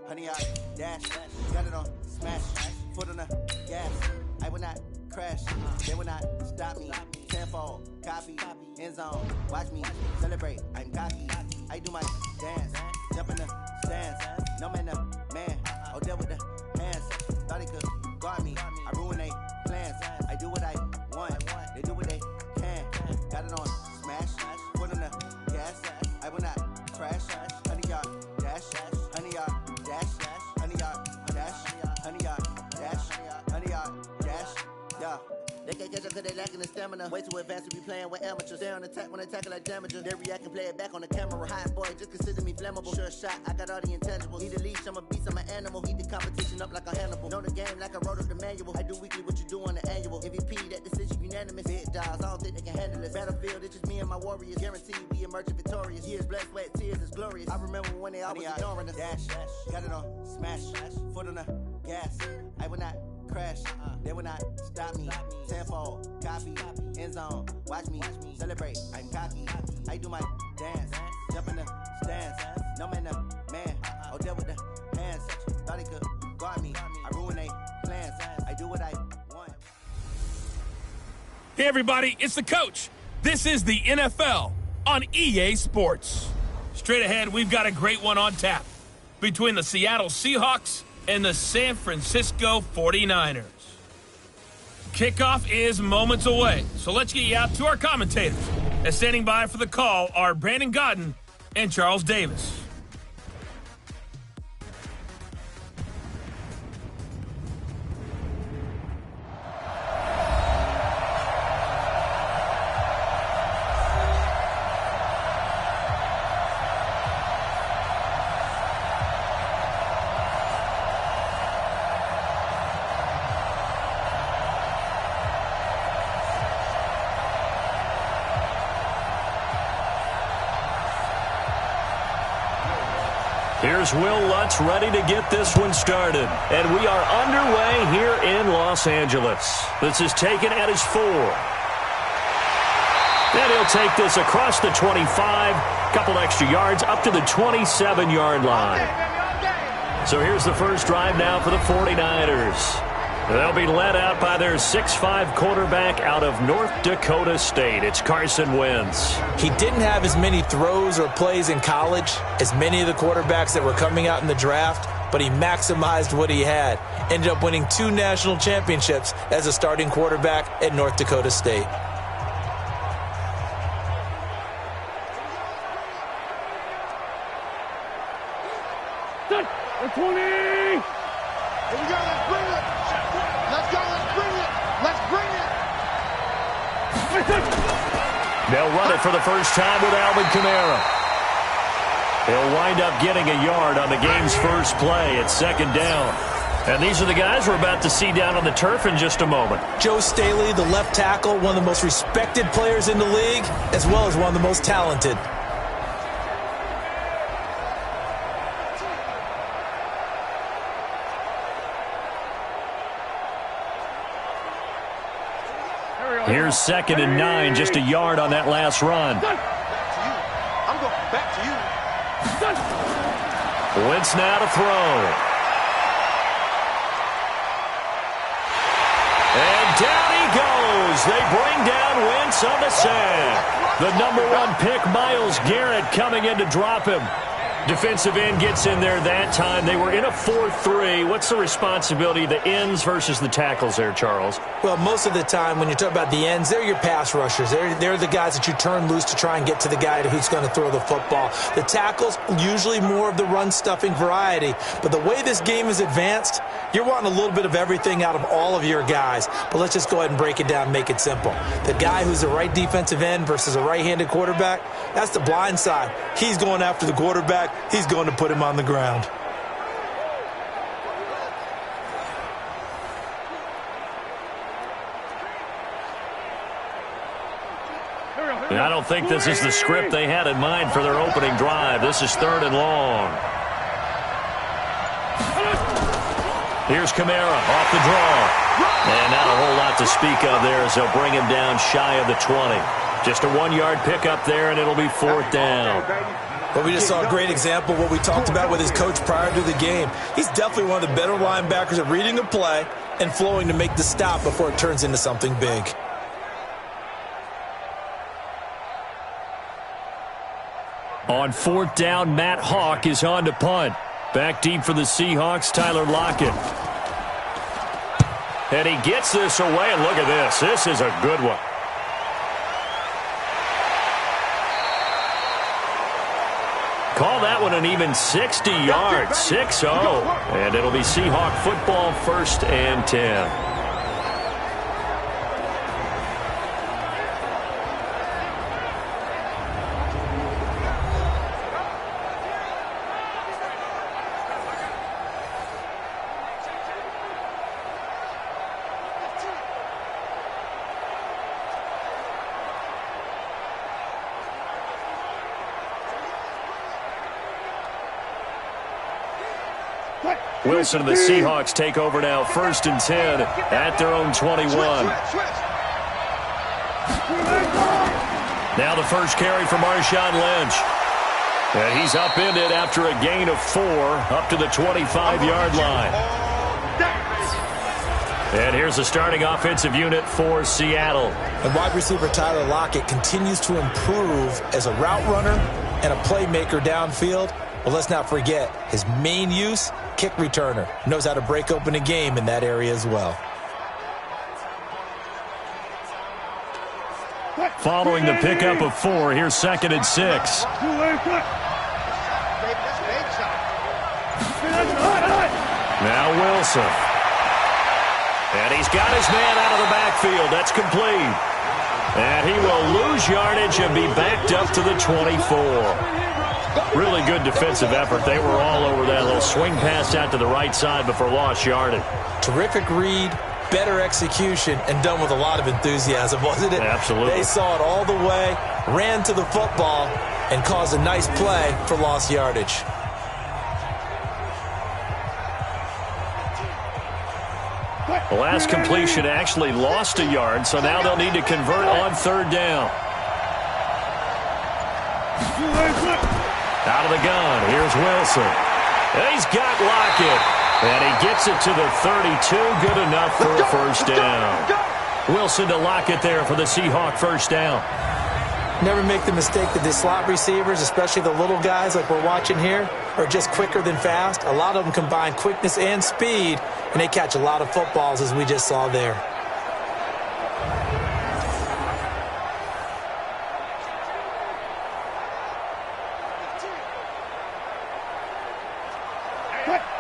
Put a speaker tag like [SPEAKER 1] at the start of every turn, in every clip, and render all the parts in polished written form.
[SPEAKER 1] Honey, I dash, got it on smash, foot on the gas. I will not crash, they will not stop me. Tenfold, copy, end zone, watch me celebrate. I'm cocky, I do my dance, jump in the stands. No man, the man, oh there with the hands. Thought he could guard me, I ruin they plans. I do what I want, they do what they can. Got it on smash, foot on the gas. I will not crash, honey, y'all dash, honey, y'all dash, honey, y'all dash, honey, y'all dash, honey, y'all dash, yeah. They can't catch up cause they lacking the stamina. Way too advanced to be playing with amateurs. Stay on attack when they tackle like damager. They react and play it back on the camera. Hot boy, just consider me flammable. Sure shot, I got all the intangibles. Need a leash, I'm a beast, I'm an animal. Heat the competition up like a Hannibal. Know the game like I wrote up the manual. I do weekly what you do on the annual. MVP, that decision unanimous. Big dogs, I don't think they can handle this. Battlefield, it's just me and my warriors. Guaranteed we emerge victorious. Years, blood, sweat, tears, it's glorious. I remember when they always ignoring us. Dash, got it on smash, foot on the gas. I will not crash, they will not stop me. Tenfold, copy, end zone, watch me celebrate. I'm cocky, I do my dance, jump in the stands. No man, the man, oh there with the hands. Thought he could guard me, I ruin they plans. I do what I want.
[SPEAKER 2] Hey everybody, it's the coach. This is the NFL on EA Sports. Straight ahead, we've got a great one on tap between the Seattle Seahawks and the San Francisco 49ers. Kickoff is moments away, so let's get you out to our commentators. And standing by for the call are Brandon Godden and Charles Davis.
[SPEAKER 3] Here's Will Lutz ready to get this one started. And we are underway here in Los Angeles. This is taken at his 4. And he'll take this across the 25, couple extra yards up to the 27-yard line. So here's the first drive now for the 49ers. They'll be led out by their 6'5 quarterback out of North Dakota State. It's Carson Wentz.
[SPEAKER 4] He didn't have as many throws or plays in college as many of the quarterbacks that were coming out in the draft, but he maximized what he had. Ended up winning 2 national championships as a starting quarterback at North Dakota State.
[SPEAKER 5] The 20! Here we go, let's bring it! Let's go, let's bring it! Let's bring it!
[SPEAKER 3] They'll run it for the first time with Alvin Kamara. He'll wind up getting a yard on the game's first play at second down. And these are the guys we're about to see down on the turf in just a moment.
[SPEAKER 4] Joe Staley, the left tackle, one of the most respected players in the league, as well as one of the most talented.
[SPEAKER 3] Here's 2nd and 9, just a yard on that last run.
[SPEAKER 5] I'm going back to you.
[SPEAKER 3] Wentz now to throw. And down he goes. They bring down Wentz on the sack. The number 1 pick, Myles Garrett, coming in to drop him. Defensive end gets in there that time. They were in a 4-3. What's the responsibility of the ends versus the tackles there, Charles?
[SPEAKER 4] Well, most of the time when you talk about the ends, they're your pass rushers. They're the guys that you turn loose to try and get to the guy who's going to throw the football. The tackles, usually more of the run-stuffing variety. But the way this game is advanced, you're wanting a little bit of everything out of all of your guys. But let's just go ahead and break it down and make it simple. The guy who's the right defensive end versus a right-handed quarterback, that's the blind side. He's going after the quarterback. He's going to put him on the ground.
[SPEAKER 3] I don't think this is the script they had in mind for their opening drive. This is 3rd and long. Here's Kamara off the draw. And not a whole lot to speak of there as they'll bring him down shy of the 20. Just a 1-yard pickup there, and it'll be 4th down.
[SPEAKER 4] But we just saw a great example of what we talked about with his coach prior to the game. He's definitely one of the better linebackers at reading a play and flowing to make the stop before it turns into something big.
[SPEAKER 3] On 4th down, Matt Hawk is on to punt. Back deep for the Seahawks, Tyler Lockett. And he gets this away, and look at this. This is a good one. Call that one an even 60 yards, 6-0. And it'll be Seahawk football, 1st and 10. Wilson and the Seahawks take over now, 1st and 10 at their own 21. Now the first carry for Marshawn Lynch. And he's upended after a gain of 4 up to the 25-yard line. And here's the starting offensive unit for Seattle.
[SPEAKER 4] And wide receiver Tyler Lockett continues to improve as a route runner and a playmaker downfield. But let's not forget his main use, kick returner. Knows how to break open a game in that area as well.
[SPEAKER 3] Following the pickup of 4, here's 2nd and 6. Now Wilson. And he's got his man out of the backfield. That's complete. And he will lose yardage and be backed up to the 24. Really good defensive effort. They were all over that little swing pass out to the right side before lost yardage.
[SPEAKER 4] Terrific read, better execution, and done with a lot of enthusiasm, wasn't it?
[SPEAKER 3] Absolutely.
[SPEAKER 4] They saw it all the way, ran to the football, and caused a nice play for lost yardage.
[SPEAKER 3] The last completion actually lost a yard, so now they'll need to convert on 3rd down. Out of the gun, here's Wilson. And he's got Lockett. And he gets it to the 32, good enough for a 1st down. Wilson to Lockett there for the Seahawk 1st down.
[SPEAKER 4] Never make the mistake that the slot receivers, especially the little guys like we're watching here, are just quicker than fast. A lot of them combine quickness and speed, and they catch a lot of footballs as we just saw there.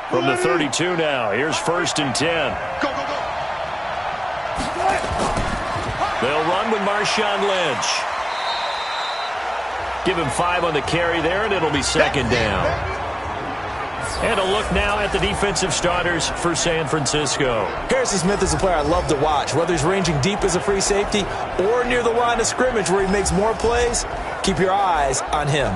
[SPEAKER 3] From the 32 now, here's 1st and 10.
[SPEAKER 5] Go, go, go.
[SPEAKER 3] They'll run with Marshawn Lynch. Give him 5 on the carry there, and it'll be 2nd down. And a look now at the defensive starters for San Francisco.
[SPEAKER 4] Harrison Smith is a player I love to watch. Whether he's ranging deep as a free safety or near the line of scrimmage where he makes more plays, keep your eyes on him.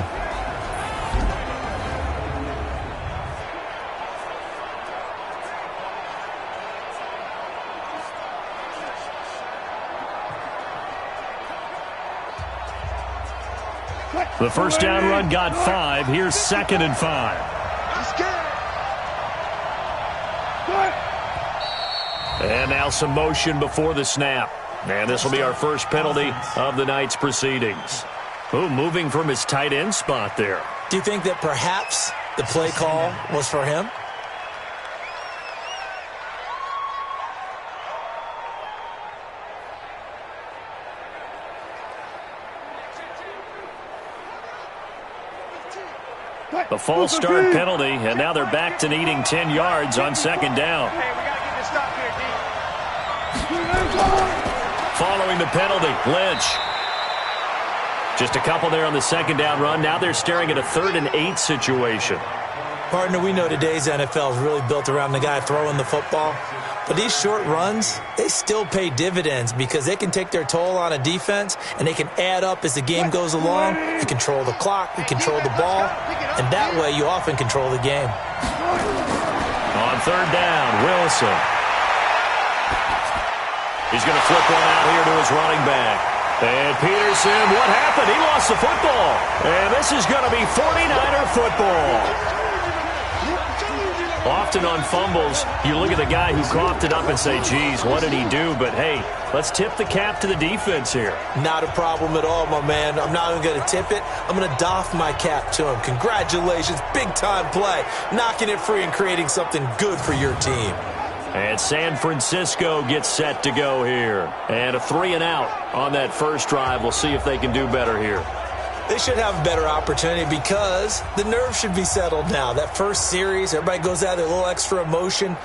[SPEAKER 3] The 1st down run got 5. Here's 2nd and 5. And now some motion before the snap. And this will be our first penalty of the night's proceedings. Ooh, moving from his tight end spot there.
[SPEAKER 4] Do you think that perhaps the play call was for him?
[SPEAKER 3] A false start penalty, and now they're back to needing 10 yards on 2nd down.
[SPEAKER 5] Hey, we got to get this stop here, D.
[SPEAKER 3] Following the penalty, Lynch. Just a couple there on the 2nd down run. Now they're staring at a 3rd and 8 situation.
[SPEAKER 4] Partner, we know today's NFL is really built around the guy throwing the football. But these short runs, they still pay dividends because they can take their toll on a defense and they can add up as the game goes along. You control the clock, you control the ball, and that way you often control the game.
[SPEAKER 3] On 3rd down, Wilson. He's going to flip one out here to his running back. And Peterson, what happened? He lost the football. And this is going to be 49er football. Often on fumbles, you look at the guy who coughed it up and say, geez, what did he do? But, hey, let's tip the cap to the defense here.
[SPEAKER 4] Not a problem at all, my man. I'm not even going to tip it. I'm going to doff my cap to him. Congratulations. Big-time play. Knocking it free and creating something good for your team.
[SPEAKER 3] And San Francisco gets set to go here. And a 3-and-out on that first drive. We'll see if they can do better here.
[SPEAKER 4] They should have a better opportunity because the nerves should be settled now. That first series, everybody goes out there, a little extra emotion.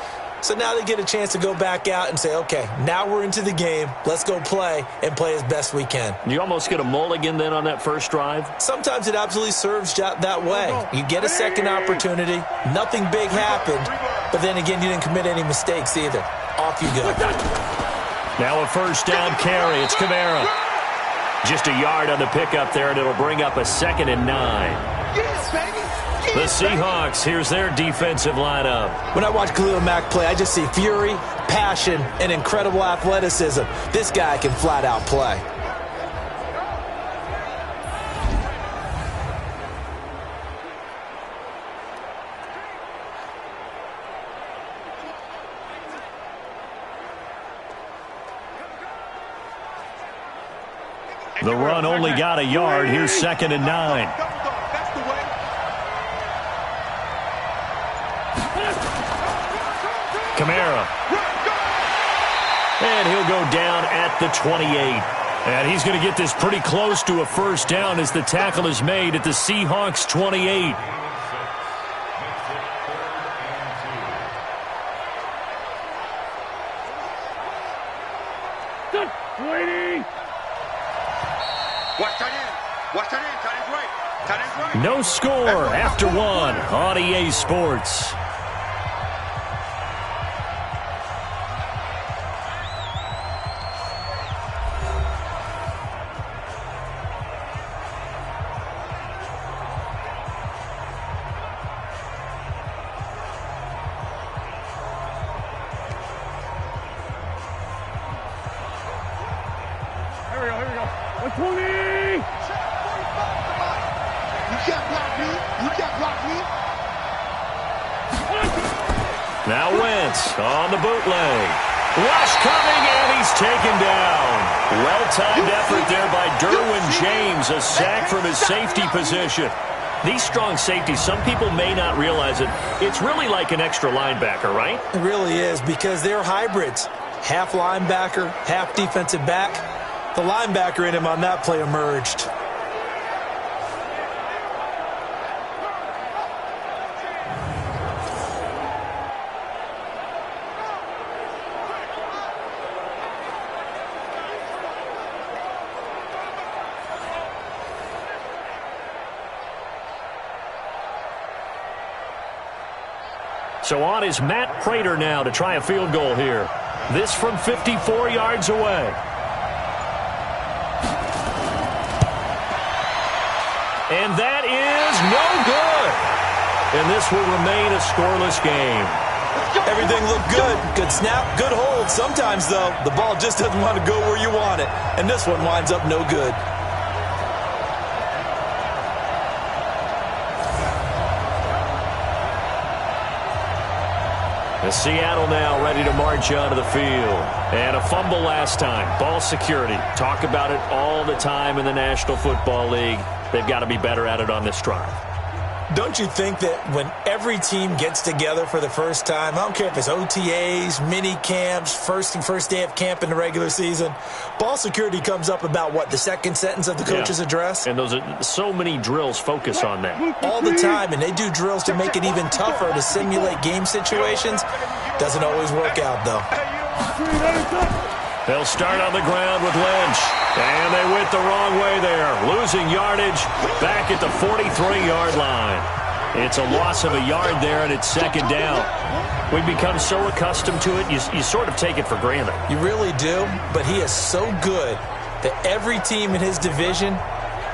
[SPEAKER 4] So now they get a chance to go back out and say, okay, now we're into the game. Let's go play and play as best we can.
[SPEAKER 3] You almost get a mulligan then on that first drive?
[SPEAKER 4] Sometimes it absolutely serves that way. You get a second opportunity. Nothing big happened. But then again, you didn't commit any mistakes either. Off you go.
[SPEAKER 3] Now a first down carry. It's Kamara. Just a yard on the pickup there, and it'll bring up a 2nd and 9.
[SPEAKER 5] Yes, baby.
[SPEAKER 3] The Seahawks, here's their defensive lineup.
[SPEAKER 4] When I watch Khalil Mack play, I just see fury, passion, and incredible athleticism. This guy can flat out play.
[SPEAKER 3] The run only got a yard. Here's 2nd and 9. Kamara. And he'll go down at the 28. And he's going to get this pretty close to a first down as the tackle is made at the Seahawks 28. No score after one on EA Sports.
[SPEAKER 5] Here we go. 120! You can't block me. You can't block me.
[SPEAKER 3] Now Wentz on the bootleg. Rush coming, and he's taken down. Well-timed effort there by Derwin James, a sack from his safety position. These strong safeties, some people may not realize it. It's really like an extra linebacker, right?
[SPEAKER 4] It really is because they're hybrids. Half linebacker, half defensive back. The linebacker in him on that play emerged.
[SPEAKER 3] So on is Matt Prater now to try a field goal here. This from 54 yards away. And that is no good. And this will remain a scoreless game.
[SPEAKER 4] Everything looked good. Good snap, good hold. Sometimes, though, the ball just doesn't want to go where you want it. And this one winds up no good.
[SPEAKER 3] Seattle now ready to march onto the field. And a fumble last time. Ball security. Talk about it all the time in the National Football League. They've got to be better at it on this drive.
[SPEAKER 4] Don't you think that when every team gets together for the first time, I don't care if it's OTAs, mini camps, first day of camp in the regular season, ball security comes up about, what, the second sentence of the coach's address?
[SPEAKER 3] And those are so many drills focus on that.
[SPEAKER 4] All the time, and they do drills to make it even tougher to simulate game situations. Doesn't always work out, though.
[SPEAKER 3] They'll start on the ground with Lynch. And they went the wrong way there. Losing yardage back at the 43-yard line. It's a loss of a yard there, and it's second down. We've become so accustomed to it, you sort of take it for granted.
[SPEAKER 4] You really do, but he is so good that every team in his division,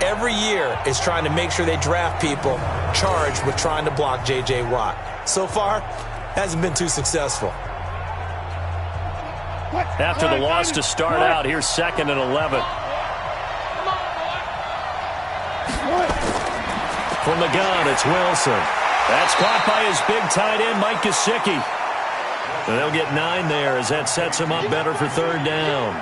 [SPEAKER 4] every year, is trying to make sure they draft people charged with trying to block J.J. Watt. So far, hasn't been too successful.
[SPEAKER 3] After the loss to start out, here's 2nd and 11. From the gun, it's Wilson. That's caught by his big tight end, Mike Gesicki. And they'll get 9 there as that sets him up better for 3rd down.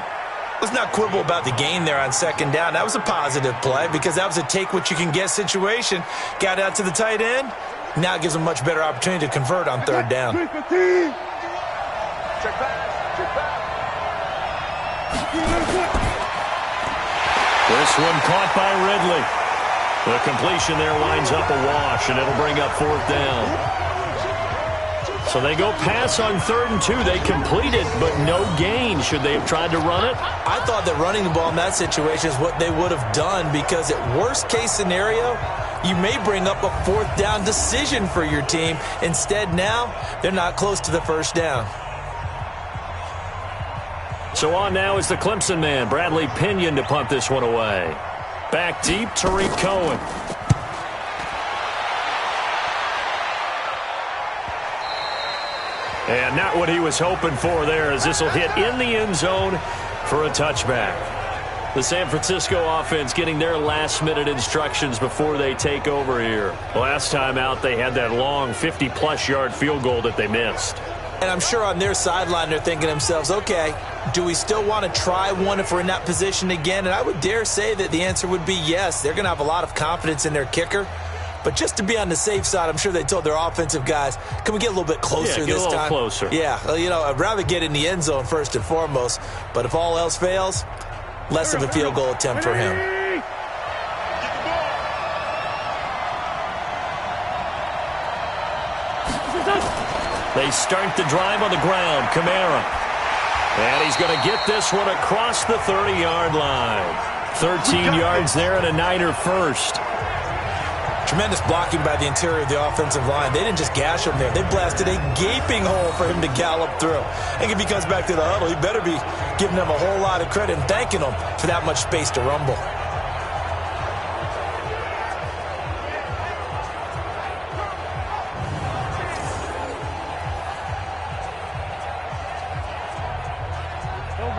[SPEAKER 4] Let's not quibble about the gain there on 2nd down. That was a positive play because that was a take-what-you-can-get situation. Got out to the tight end. Now it gives him a much better opportunity to convert on 3rd down.
[SPEAKER 5] Check back.
[SPEAKER 3] This one caught by Ridley. The completion there winds up a wash, and it'll bring up 4th down. So they go pass on 3rd and 2. They complete it, but no gain. Should they have tried to run it?
[SPEAKER 4] I thought that running the ball in that situation is what they would have done because at worst-case scenario, you may bring up a 4th down decision for your team. Instead, now, they're not close to the 1st down.
[SPEAKER 3] So on now is the Clemson man, Bradley Pinion, to punt this one away. Back deep, Tariq Cohen. And not what he was hoping for there, as this will hit in the end zone for a touchback. The San Francisco offense getting their last-minute instructions before they take over here. Last time out, they had that long 50-plus yard field goal that they missed.
[SPEAKER 4] And I'm sure on their sideline they're thinking to themselves, okay, do we still want to try one if we're in that position again? And I would dare say that the answer would be yes. They're going to have a lot of confidence in their kicker. But just to be on the safe side, I'm sure they told their offensive guys, can we get a little bit closer this time?
[SPEAKER 3] Yeah, get a little closer.
[SPEAKER 4] Yeah, well, you know, I'd rather get in the end zone first and foremost. But if all else fails, less of a field goal attempt for him.
[SPEAKER 3] They start the drive on the ground. Kamara. And he's going to get this one across the 30-yard line. 13 yards there and a Niner first.
[SPEAKER 4] Tremendous blocking by the interior of the offensive line. They didn't just gash him there. They blasted a gaping hole for him to gallop through. I think if he comes back to the huddle, he better be giving them a whole lot of credit and thanking them for that much space to rumble.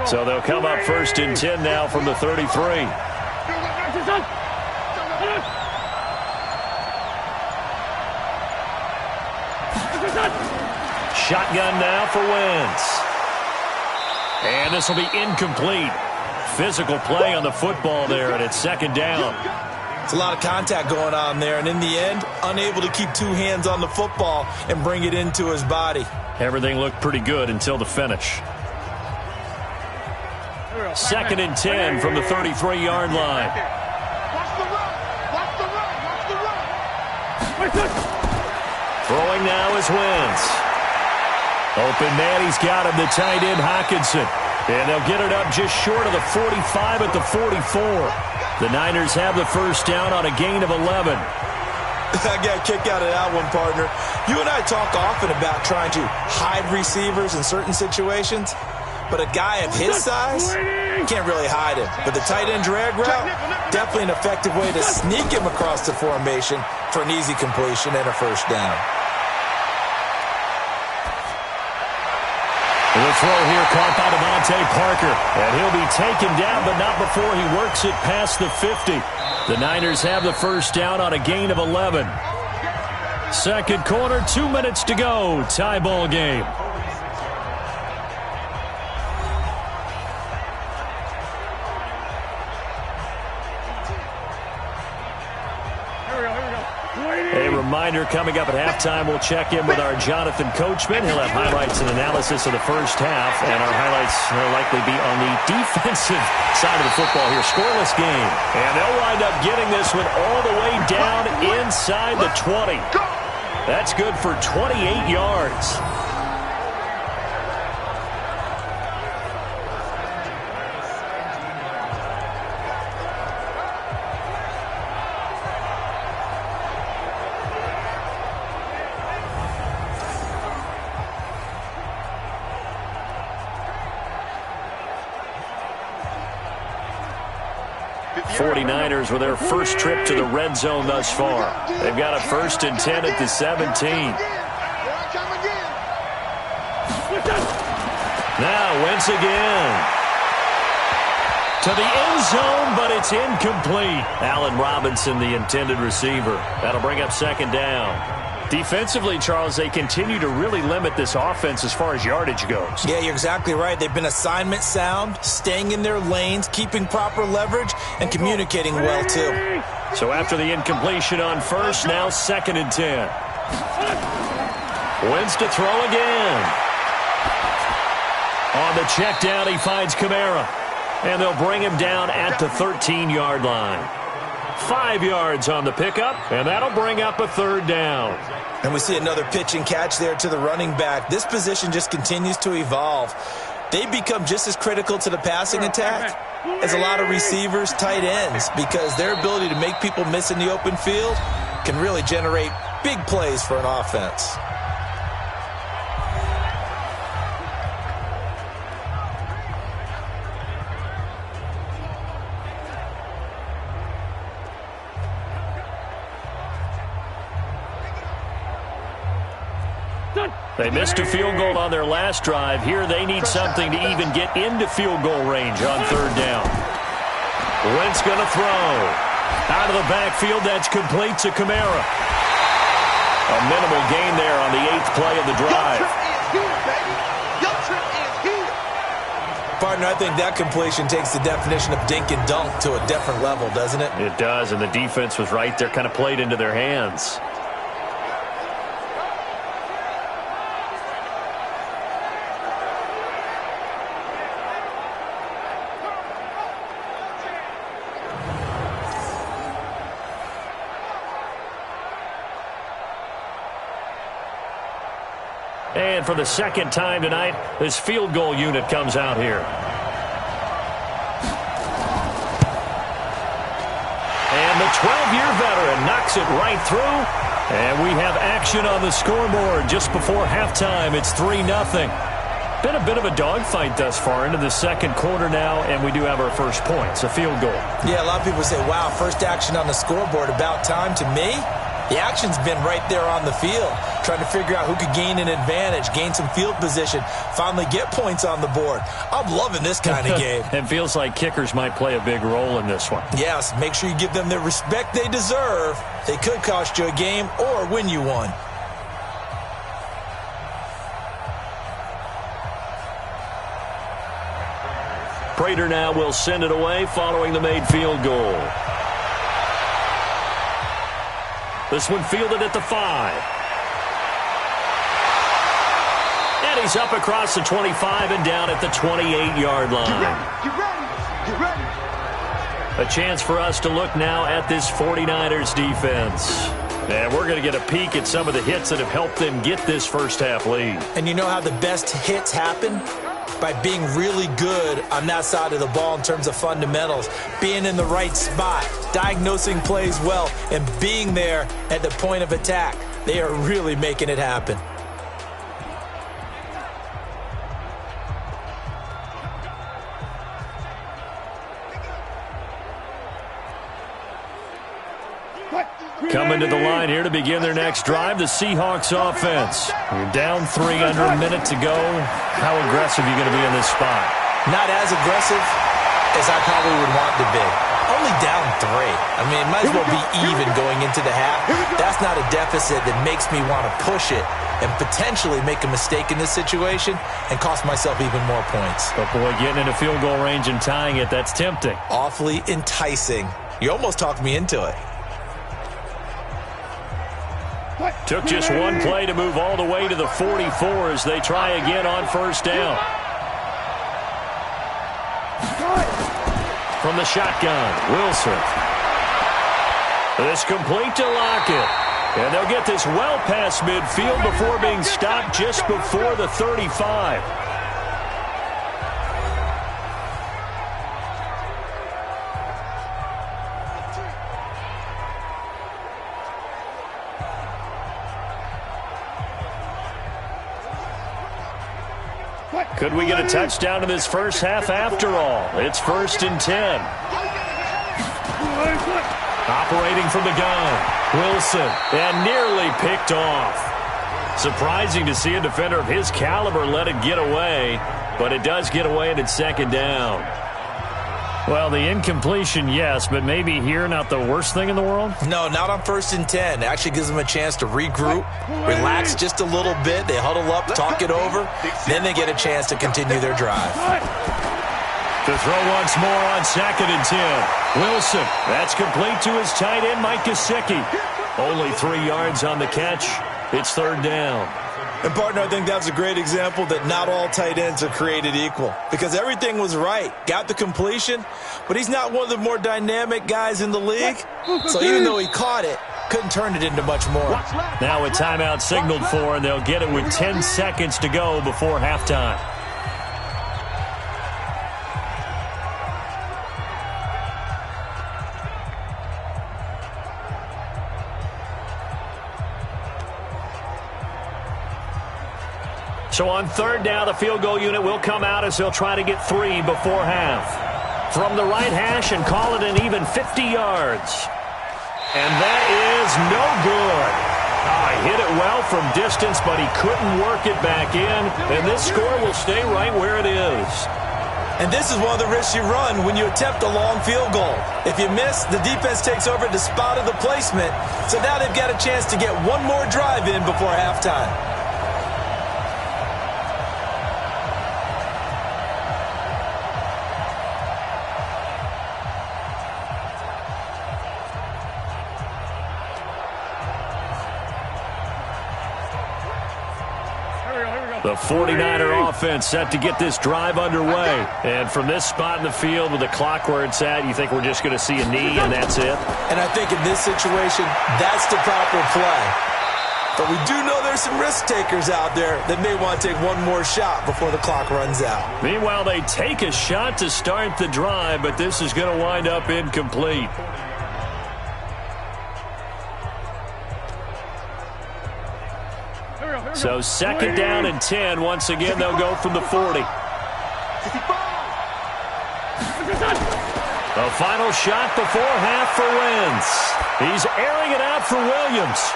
[SPEAKER 3] So they'll come up 1st and 10 now from the 33. Shotgun now for Wentz. And this will be incomplete. Physical play on the football there, and it's 2nd down.
[SPEAKER 4] It's a lot of contact going on there, and in the end, unable to keep 2 hands on the football and bring it into his body.
[SPEAKER 3] Everything looked pretty good until the finish. 2nd and 10 from the 33-yard line.
[SPEAKER 5] Watch the run. Watch the run. Watch the run.
[SPEAKER 3] Throwing now is Wentz. Open man, he's got him, the tight end Hockenson. And they'll get it up just short of the 45 at the 44. The Niners have the 1st down on a gain of 11.
[SPEAKER 4] I got a kick out of that one, partner. You and I talk often about trying to hide receivers in certain situations. But a guy of his size can't really hide him. But the tight end drag route, definitely an effective way to sneak him across the formation for an easy completion and a 1st down.
[SPEAKER 3] The throw here caught by Devontae Parker. And he'll be taken down, but not before he works it past the 50. The Niners have the 1st down on a gain of 11. 2nd quarter, 2 minutes to go. Tie ball game. A reminder coming up at halftime, we'll check in with our Jonathan Coachman. He'll have highlights and analysis of the 1st half, and our highlights will likely be on the defensive side of the football here. Scoreless game. And they'll wind up getting this one all the way down inside the 20. That's good for 28 yards. with their first trip to the red zone thus far. They've got a 1st and 10 at the 17. Now Wentz again. To the end zone, but it's incomplete. Allen Robinson, the intended receiver. That'll bring up second down. Defensively, Charles, they continue to really limit this offense as far as yardage goes.
[SPEAKER 4] Yeah, you're exactly right. They've been assignment sound, staying in their lanes, keeping proper leverage, and communicating well, too.
[SPEAKER 3] So after the incompletion on first, now 2nd and 10. Wentz to throw again. On the check down, he finds Kamara. And they'll bring him down at the 13-yard line. 5 yards on the pickup, and that'll bring up a 3rd down.
[SPEAKER 4] And we see another pitch and catch there to the running back. This position just continues to evolve. They become just as critical to the passing attack as a lot of receivers, tight ends, because their ability to make people miss in the open field can really generate big plays for an offense.
[SPEAKER 3] They missed a field goal on their last drive. Here they need something to even get into field goal range on 3rd down. Wentz going to throw. Out of the backfield, that's complete to Kamara. A minimal gain there on the 8th play of the drive.
[SPEAKER 4] Partner, I think that completion takes the definition of dink and dunk to a different level, doesn't it?
[SPEAKER 3] It does, and the defense was right there, kind of played into their hands. And for the 2nd time tonight, this field goal unit comes out here. And the 12-year veteran knocks it right through. And we have action on the scoreboard just before halftime. It's 3-0. Been a bit of a dogfight thus far into the 2nd quarter now, and we do have our first points, a field goal.
[SPEAKER 4] Yeah, a lot of people say, wow, first action on the scoreboard, about time. To me, the action's been right there on the field, trying to figure out who could gain an advantage, gain some field position, finally get points on the board. I'm loving this kind of game.
[SPEAKER 3] It feels like kickers might play a big role in this one.
[SPEAKER 4] Yes, make sure you give them the respect they deserve. They could cost you a game or win you one.
[SPEAKER 3] Prater now will send it away following the made field goal. This one fielded at the 5. And he's up across the 25 and down at the 28-yard line.
[SPEAKER 5] Get ready. Get ready.
[SPEAKER 3] A chance for us to look now at this 49ers defense. And we're going to get a peek at some of the hits that have helped them get this first half lead.
[SPEAKER 4] And you know how the best hits happen? By being really good on that side of the ball in terms of fundamentals, being in the right spot, diagnosing plays well, and being there at the point of attack. They are really making it happen.
[SPEAKER 3] Coming to the line here to begin their next drive, the Seahawks offense. You're down 3 under a minute to go. How aggressive are you going to be in this spot?
[SPEAKER 4] Not as aggressive as I probably would want to be. Only down 3. I mean, it might as well be even going into the half. That's not a deficit that makes me want to push it and potentially make a mistake in this situation and cost myself even more points.
[SPEAKER 3] But boy, getting into field goal range and tying it, that's tempting.
[SPEAKER 4] Awfully enticing. You almost talked me into it.
[SPEAKER 3] Took just one play to move all the way to the 44 as they try again on first down. From the shotgun, Wilson. This complete to Lockett. And they'll get this well past midfield before being stopped just before the 35. Could we get a touchdown in this first half after all? It's 1st and 10. Operating from the gun, Wilson, and nearly picked off. Surprising to see a defender of his caliber let it get away. but it does get away and it's second down.
[SPEAKER 6] Well, the incompletion, yes, but maybe here not the worst thing in the world?
[SPEAKER 4] No, not on 1st and 10. It actually gives them a chance to regroup, relax just a little bit. They huddle up, talk it over, then they get a chance to continue their drive.
[SPEAKER 3] To throw once more on 2nd and 10. Wilson, that's complete to his tight end, Mike Gesicki. Only 3 yards on the catch. It's 3rd down.
[SPEAKER 4] And, partner, I think that's a great example that not all tight ends are created equal because everything was right. Got the completion, but he's not one of the more dynamic guys in the league. So even though he caught it, couldn't turn it into much more.
[SPEAKER 3] Now a timeout signaled for, and they'll get it with 10 seconds to go before halftime. So on 3rd down, the field goal unit will come out as they'll try to get 3 before half. From the right hash and call it an even 50 yards. And that is no good. He hit it well from distance, but he couldn't work it back in. And this score will stay right where it is.
[SPEAKER 4] And this is one of the risks you run when you attempt a long field goal. If you miss, the defense takes over the spot of the placement. So now they've got a chance to get one more drive in before halftime.
[SPEAKER 3] The 49er offense set to get this drive underway. And from this spot in the field with the clock where it's at, you think we're just going to see a knee and that's it?
[SPEAKER 4] And I think in this situation, that's the proper play. But we do know there's some risk takers out there that may want to take one more shot before the clock runs out.
[SPEAKER 3] Meanwhile, they take a shot to start the drive, but this is going to wind up incomplete. So 2nd down and 10. Once again, they'll go from the 40. The final shot before half for Wentz. He's airing it out for Williams.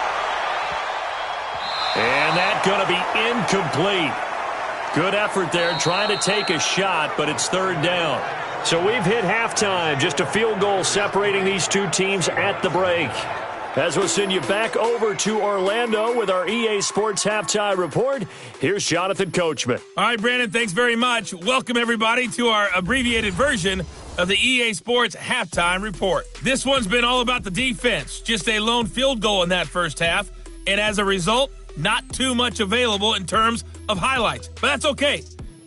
[SPEAKER 3] And that's going to be incomplete. Good effort there trying to take a shot, but it's 3rd down. So we've hit halftime. Just a field goal separating these two teams at the break. As we'll send you back over to Orlando with our EA Sports Halftime Report, here's Jonathan Coachman.
[SPEAKER 2] All right, Brandon, thanks very much. Welcome, everybody, to our abbreviated version of the EA Sports Halftime Report. This one's been all about the defense. Just a lone field goal in that first half. And as a result, not too much available in terms of highlights. But that's okay.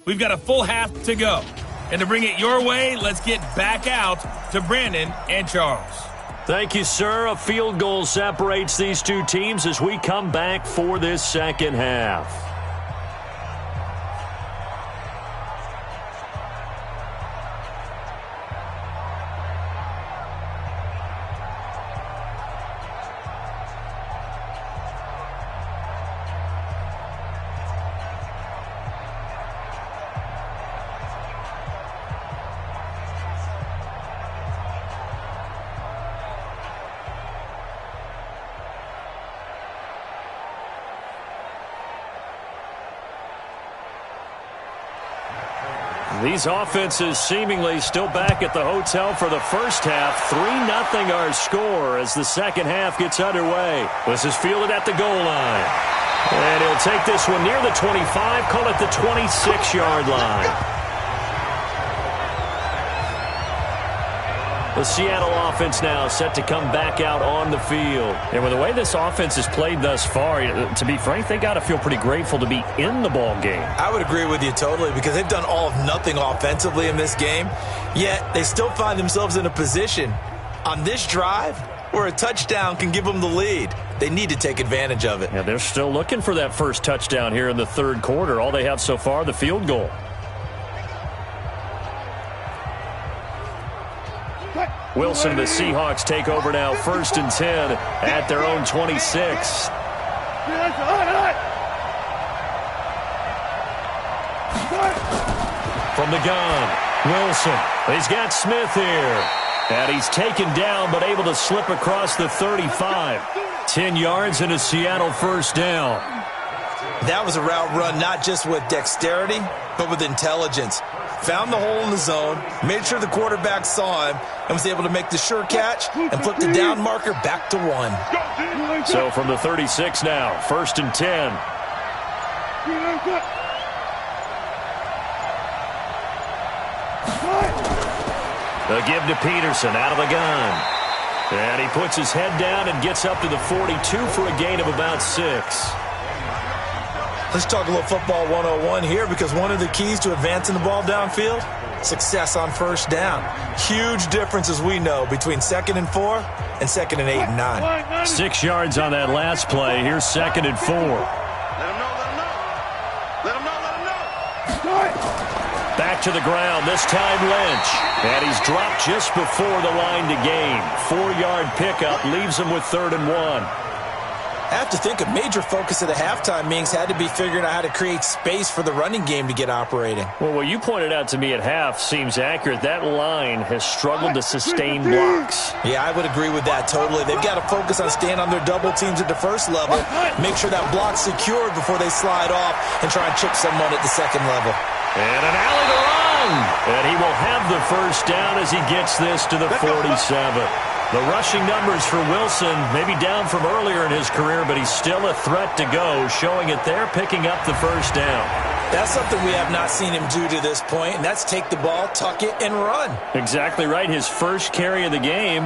[SPEAKER 2] We've got a full half to go. And to bring it your way, let's get back out to Brandon and Charles.
[SPEAKER 3] Thank you, sir. A field goal separates these two teams as we come back for this second half. These offenses seemingly still back at the hotel for the first half. 3-0 our score as the second half gets underway. This is fielded at the goal line. And he'll take this one near the 25, call it the 26-yard line. The Seattle offense now set to come back out on the field. And with the way this offense has played thus far, to be frank, they got to feel pretty grateful to be in the ball game.
[SPEAKER 4] I would agree with you totally because they've done all of nothing offensively in this game, yet they still find themselves in a position on this drive where a touchdown can give them the lead. They need to take advantage of it.
[SPEAKER 3] Yeah, they're still looking for that first touchdown here in the third quarter. All they have so far, the field goal. Wilson and the Seahawks take over now, 1st and 10 at their own 26. From the gun, Wilson. He's got Smith here. And he's taken down but able to slip across the 35. 10 yards and a Seattle first down.
[SPEAKER 4] That was a route run not just with dexterity, but with intelligence. Found the hole in the zone, made sure the quarterback saw him, and was able to make the sure catch and put the down marker back to 1.
[SPEAKER 3] So from the 36 now, 1st and 10. The give to Peterson out of the gun. And he puts his head down and gets up to the 42 for a gain of about 6.
[SPEAKER 4] Let's talk a little football 101 here, because one of the keys to advancing the ball downfield, success on first down. Huge difference, as we know, between 2nd and 4 and 2nd and 8 and 9.
[SPEAKER 3] 6 yards on that last play. Here's 2nd and 4.
[SPEAKER 5] Let him know, let him know. Let him know, let him know.
[SPEAKER 3] Back to the ground, this time Lynch. And he's dropped just before the line to gain. 4-yard pickup leaves him with 3rd and 1.
[SPEAKER 4] I have to think a major focus of the halftime meetings had to be figuring out how to create space for the running game to get operating.
[SPEAKER 3] Well, what you pointed out to me at half seems accurate. That line has struggled to sustain blocks.
[SPEAKER 4] Yeah, I would agree with that totally. They've got to focus on staying on their double teams at the first level, make sure that block's secured before they slide off and try and chip someone at the second level.
[SPEAKER 3] And an alley to run. And he will have the first down as he gets this to the 47. The rushing numbers for Wilson, maybe down from earlier in his career, but he's still a threat to go, showing it there, picking up the first down.
[SPEAKER 4] That's something we have not seen him do to this point, and that's take the ball, tuck it, and run.
[SPEAKER 3] Exactly right. His first carry of the game,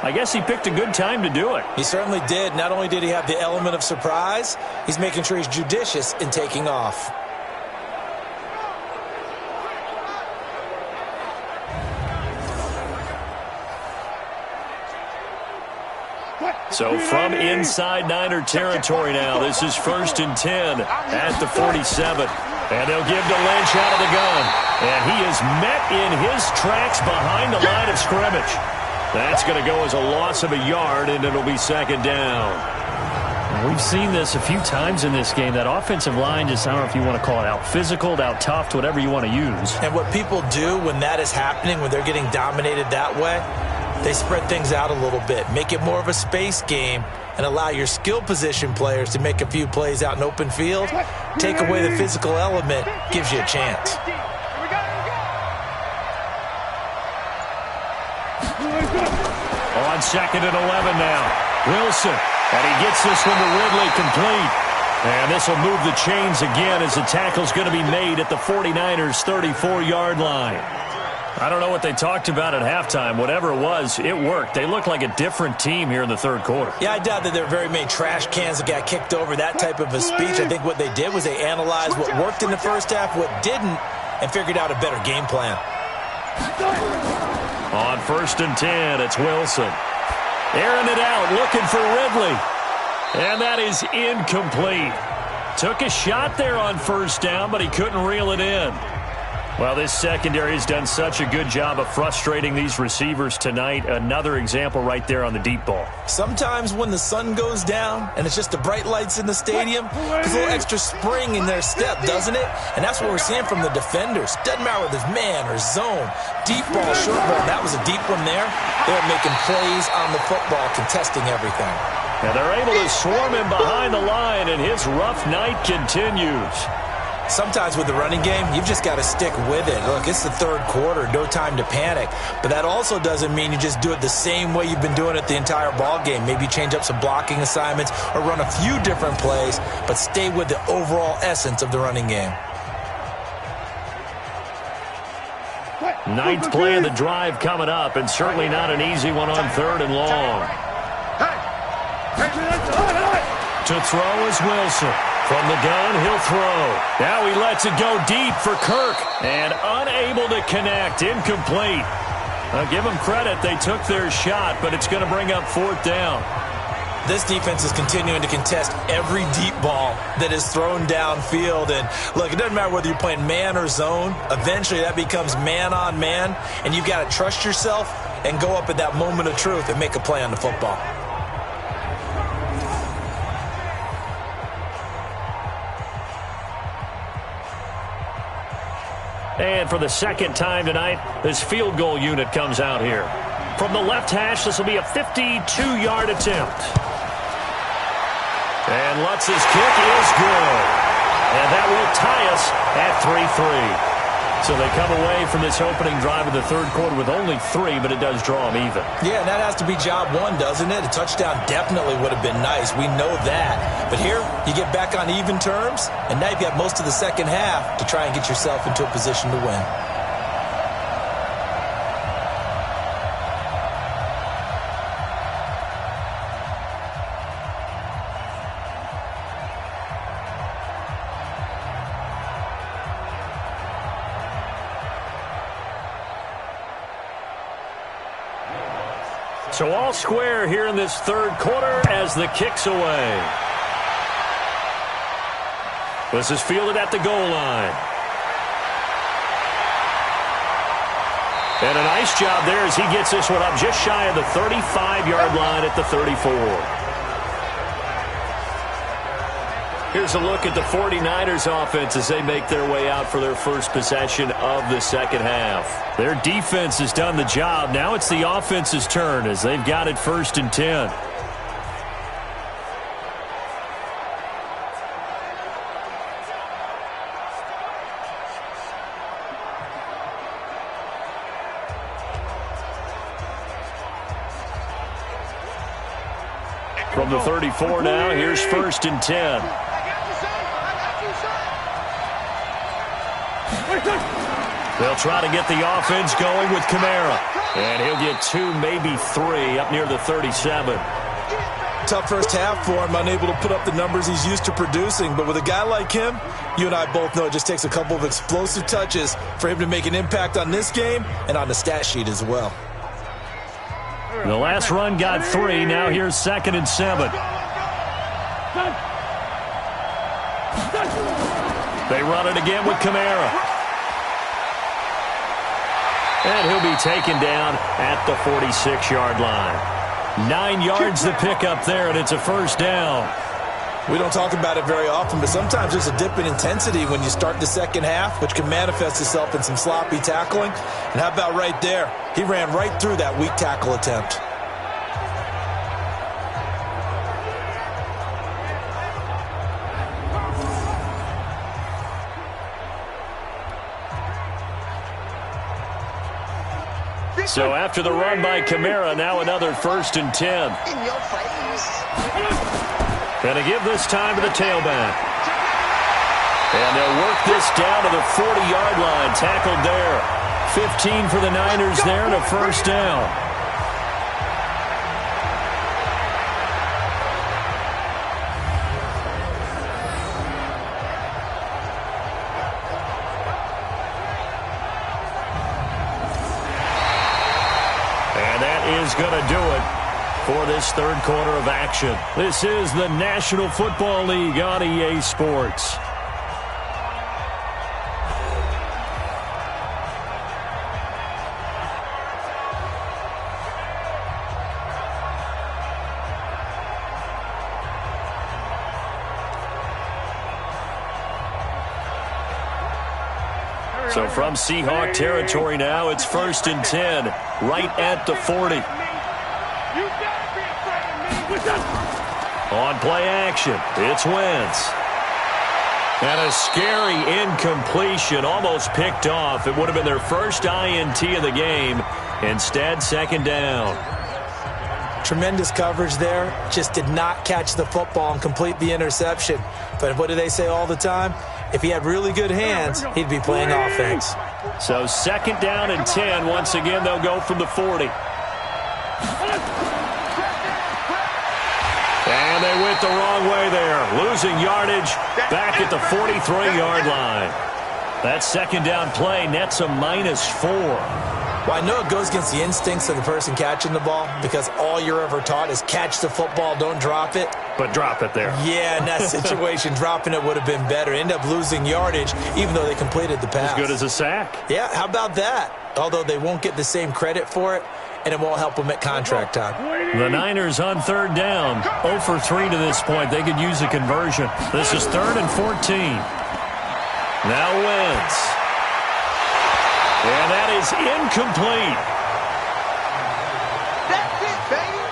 [SPEAKER 3] I guess he picked a good time to do it.
[SPEAKER 4] He certainly did. Not only did he have the element of surprise, he's making sure he's judicious in taking off.
[SPEAKER 3] So from inside Niner territory now, this is 1st and 10 at the 47. And they'll give to Lynch out of the gun. And he is met in his tracks behind the line of scrimmage. That's going to go as a loss of a yard, and it'll be 2nd down.
[SPEAKER 6] We've seen this a few times in this game. That offensive line just, I don't know if you want to call it out physical, out tough, whatever you want to use.
[SPEAKER 4] And what people do when that is happening, when they're getting dominated that way, they spread things out a little bit, make it more of a space game, and allow your skill position players to make a few plays out in open field. Take away the physical element, gives you a chance.
[SPEAKER 3] On 2nd and 11 now. Wilson, and he gets this one to Ridley complete. And this will move the chains again as the tackle's going to be made at the 49ers' 34-yard line. I don't know what they talked about at halftime. Whatever it was, it worked. They look like a different team here in the 3rd quarter.
[SPEAKER 4] Yeah, I doubt that there are very many trash cans that got kicked over, that type of a speech. I think what they did was they analyzed what worked in the first half, what didn't, and figured out a better game plan.
[SPEAKER 3] On 1st and 10, it's Wilson. Airing it out, looking for Ridley. And that is incomplete. Took a shot there on 1st down, but he couldn't reel it in. Well, this secondary has done such a good job of frustrating these receivers tonight. Another example right there on the deep ball.
[SPEAKER 4] Sometimes when the sun goes down and it's just the bright lights in the stadium, there's a little extra spring in their step, doesn't it? And that's what we're seeing from the defenders. Doesn't matter whether it's man or zone, deep ball, short ball. That was a deep one there. They're making plays on the football, contesting everything.
[SPEAKER 3] And they're able to swarm him behind the line, and his rough night continues.
[SPEAKER 4] Sometimes with the running game, you've just got to stick with it. Look, it's the 3rd quarter, no time to panic. But that also doesn't mean you just do it the same way you've been doing it the entire ball game. Maybe change up some blocking assignments or run a few different plays, but stay with the overall essence of the running game.
[SPEAKER 3] 9th play of the drive coming up, and certainly not an easy one on 3rd and long. To throw is Wilson. From the gun, he'll throw. Now he lets it go deep for Kirk. And unable to connect. Incomplete. I'll give them credit. They took their shot, but it's going to bring up 4th down.
[SPEAKER 4] This defense is continuing to contest every deep ball that is thrown downfield. And, look, it doesn't matter whether you're playing man or zone. Eventually, that becomes man on man. And you've got to trust yourself and go up at that moment of truth and make a play on the football.
[SPEAKER 3] And for the 2nd time tonight, this field goal unit comes out here. From the left hash, this will be a 52-yard attempt. And Lutz's kick is good. offense at 3-3. So they come away from this opening drive of the third quarter with only 3, but it does draw them even.
[SPEAKER 4] Yeah, and that has to be job one, doesn't it? A touchdown definitely would have been nice. We know that. But here, you get back on even terms, and now you've got most of the second half to try and get yourself into a position to win.
[SPEAKER 3] So all square here in this third quarter as the kick's away. This is fielded at the goal line. And a nice job there as he gets this one up just shy of the 35-yard line at the 34. Here's a look at the 49ers offense as they make their way out for their first possession of the second half. Their defense has done the job. Now it's the offense's turn as they've got it 1st and 10. From the 34 now, here's 1st and 10. They'll try to get the offense going with Kamara. And he'll get 2, maybe 3 up near the 37.
[SPEAKER 4] Tough first half for him, unable to put up the numbers he's used to producing. But with a guy like him, you and I both know it just takes a couple of explosive touches for him to make an impact on this game and on the stat sheet as well.
[SPEAKER 3] The last run got 3. Now here's 2nd and 7. They run it again with Kamara. And he'll be taken down at the 46-yard line. 9 yards to pick up there, and it's a first down.
[SPEAKER 4] We don't talk about it very often, but sometimes there's a dip in intensity when you start the second half, which can manifest itself in some sloppy tackling. And how about right there? He ran right through that weak tackle attempt.
[SPEAKER 3] So after the run by Kamara, now another 1st and 10.
[SPEAKER 5] In your face.
[SPEAKER 3] Going to give this time to the tailback. And they'll work this down to the 40-yard line. Tackled there. 15 for the Niners there and a first down. Is going to do it for this third quarter of action. This is the National Football League on EA Sports. So from Seahawk territory now, it's 1st and 10, right at the 40. On play action, it's Wentz. And a scary incompletion, almost picked off. It would have been their first INT of the game. Instead, 2nd down.
[SPEAKER 4] Tremendous coverage there. Just did not catch the football and complete the interception. But what do they say all the time? If he had really good hands, he'd be playing offense.
[SPEAKER 3] So 2nd down and 10. Once again, they'll go from the 40. And they went the wrong way there. Losing yardage back at the 43-yard line. That 2nd down play nets a -4.
[SPEAKER 4] Well, I know it goes against the instincts of the person catching the ball because all you're ever taught is catch the football, don't drop it.
[SPEAKER 3] But drop it there.
[SPEAKER 4] Yeah, in that situation, dropping it would have been better. End up losing yardage, even though they completed the pass.
[SPEAKER 3] As good as a sack.
[SPEAKER 4] Yeah, how about that? Although they won't get the same credit for it, and it won't help them at contract time.
[SPEAKER 3] The Niners on 3rd down. 0 for 3 to this point. They could use a conversion. This is 3rd and 14. Now Wentz. And that is incomplete.
[SPEAKER 5] That's it, baby.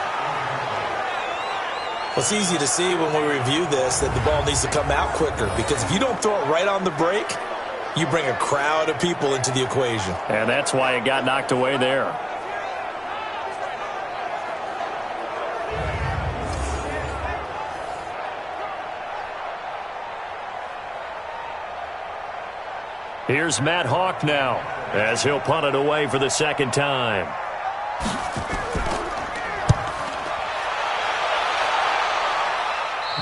[SPEAKER 4] Well, it's easy to see when we review this that the ball needs to come out quicker, because if you don't throw it right on the break, you bring a crowd of people into the equation.
[SPEAKER 6] And that's why it got knocked away there. Here's Matt Hawk now, as he'll punt it away for the second time.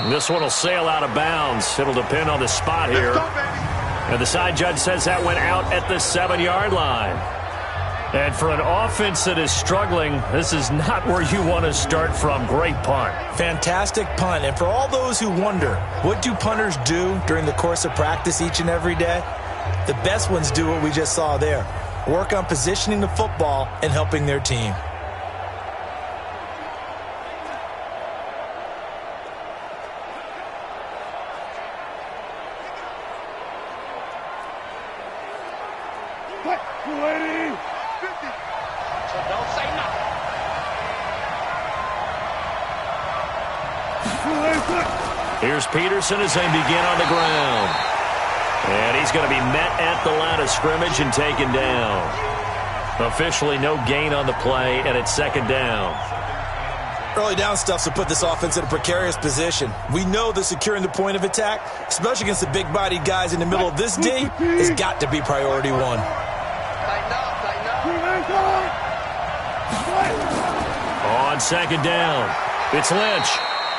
[SPEAKER 6] This one will sail out of bounds. It'll depend on the spot here. And the side judge says that went out at the 7-yard line. And for an offense that is struggling, this is not where you want to start from. Great punt.
[SPEAKER 4] Fantastic punt. And for all those who wonder, what do punters do during the course of practice each and every day? The best ones do what we just saw there. Work on positioning the football and helping their team.
[SPEAKER 3] Here's Peterson as they begin on the ground. And he's going to be met at the line of scrimmage and taken down. Officially no gain on the play, and it's second down.
[SPEAKER 4] Early down stuff to put this offense in a precarious position. We know that securing the point of attack, especially against the big-bodied guys in the middle of this D, has got to be priority one.
[SPEAKER 3] On second down, it's Lynch.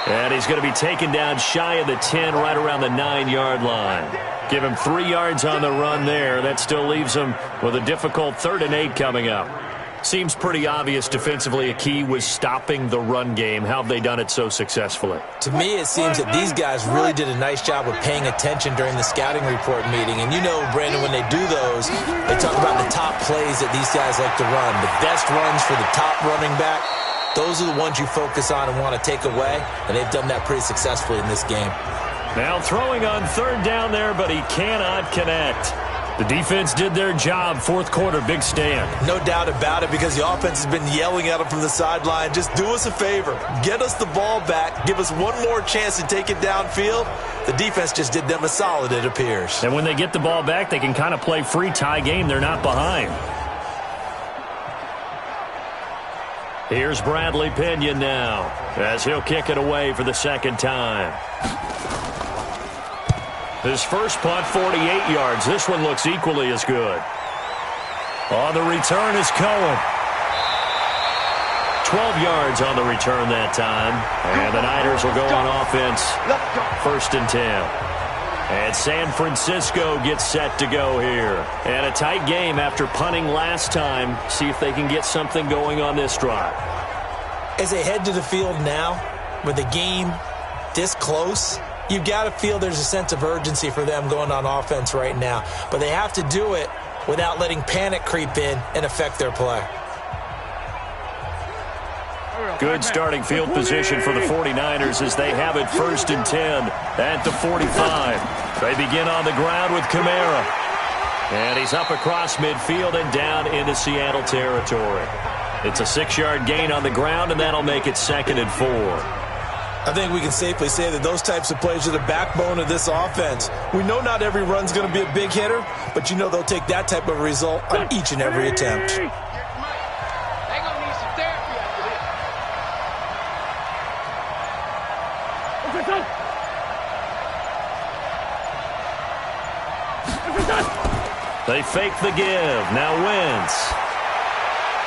[SPEAKER 3] And he's going to be taken down shy of the 10, right around the 9-yard line. Give him 3 yards on the run there. That still leaves him with a difficult 3rd and 8 coming up. Seems pretty obvious defensively a key was stopping the run game. How have they done it so successfully?
[SPEAKER 4] To me, it seems that these guys really did a nice job of paying attention during the scouting report meeting. And you know, Brandon, when they do those, they talk about the top plays that these guys like to run. The best runs for the top running back. Those are the ones you focus on and want to take away, and they've done that pretty successfully in this game.
[SPEAKER 3] Now throwing on 3rd down there, but he cannot connect.
[SPEAKER 6] The defense did their job. 4th quarter, big stand.
[SPEAKER 4] No doubt about it, because the offense has been yelling at them from the sideline. Just do us a favor. Get us the ball back. Give us one more chance to take it downfield. The defense just did them a solid, it appears.
[SPEAKER 6] And when they get the ball back, they can kind of play free tie game. They're not behind.
[SPEAKER 3] Here's Bradley Pinion now, as he'll kick it away for the second time. His first punt, 48 yards. This one looks equally as good. On the return is Cohen. 12 yards on the return that time. And the Niners will go on offense. 1st and 10. And San Francisco gets set to go here. And a tight game after punting last time. See if they can get something going on this drive.
[SPEAKER 4] As they head to the field now, with the game this close, you've got to feel there's a sense of urgency for them going on offense right now. But they have to do it without letting panic creep in and affect their play.
[SPEAKER 3] Good starting field position for the 49ers as they have it 1st and 10 at the 45. They begin on the ground with Kamara. And he's up across midfield and down into Seattle territory. It's a 6-yard gain on the ground, and that'll make it 2nd and 4.
[SPEAKER 4] I think we can safely say that those types of plays are the backbone of this offense. We know not every run's going to be a big hitter, but you know they'll take that type of result on each and every attempt.
[SPEAKER 3] They fake the give. Now Wentz.